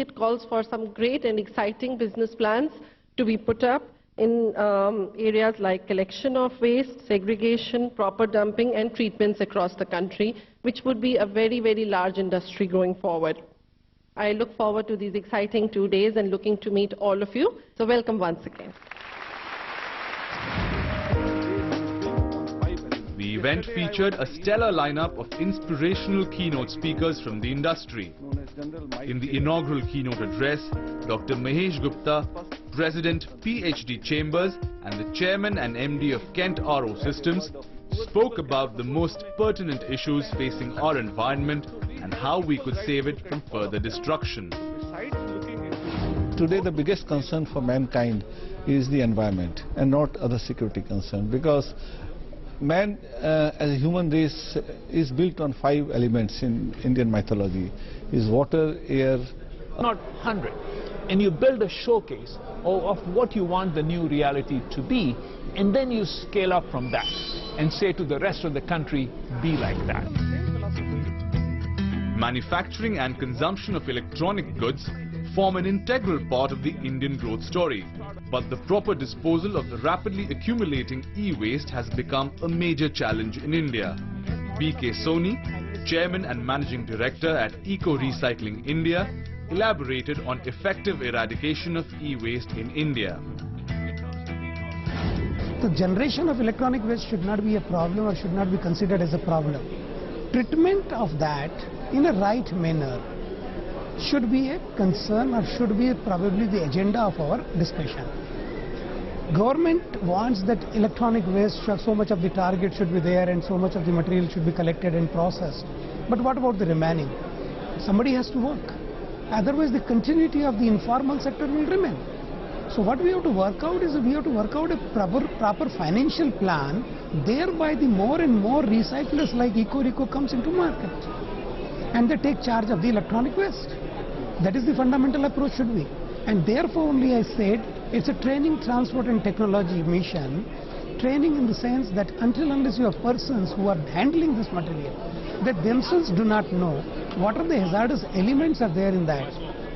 it calls for some great and exciting business plans to be put up in areas like collection of waste, segregation, proper dumping and treatments across the country, which would be a very, very large industry going forward. I look forward to these exciting 2 days and looking to meet all of you. So welcome once again. The event featured a stellar lineup of inspirational keynote speakers from the industry. In the inaugural keynote address, Dr. Mahesh Gupta, President PhD Chambers and the Chairman and MD of Kent RO Systems, spoke about the most pertinent issues facing our environment and how we could save it from further destruction. Today the biggest concern for mankind is the environment and not other security concerns, because man as a human race is built on 5 elements in Indian mythology. Is water, air... Not 100. And you build a showcase of what you want the new reality to be, and then you scale up from that and say to the rest of the country, be like that. Manufacturing and consumption of electronic goods form an integral part of the Indian growth story. But the proper disposal of the rapidly accumulating e-waste has become a major challenge in India. B.K. Soni, Chairman and Managing Director at Eco Recycling India, elaborated on effective eradication of e-waste in India. The generation of electronic waste should not be a problem or should not be considered as a problem. Treatment of that in a right manner should be a concern or should be probably the agenda of our discussion. Government wants that electronic waste, so much of the target should be there and so much of the material should be collected and processed. But what about the remaining? Somebody has to work. Otherwise the continuity of the informal sector will remain. So what we have to work out is we have to work out a proper financial plan, thereby the more and more recyclers like Eco comes into market and they take charge of the electronic waste. That is the fundamental approach should be. And therefore only I said it's a training, transport and technology mission. Training in the sense that unless you have persons who are handling this material, that themselves do not know what are the hazardous elements are there in that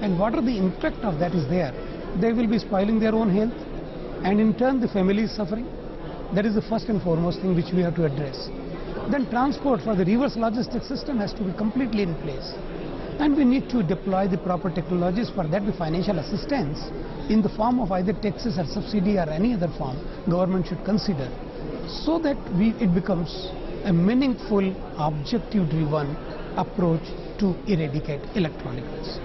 and what are the impact of that is there. They will be spoiling their own health and in turn the family is suffering. That is the first and foremost thing which we have to address. Then transport for the reverse logistics system has to be completely in place. And we need to deploy the proper technologies. For that the financial assistance in the form of either taxes or subsidy or any other form government should consider, so that it becomes a meaningful, objective driven approach to eradicate electronic waste.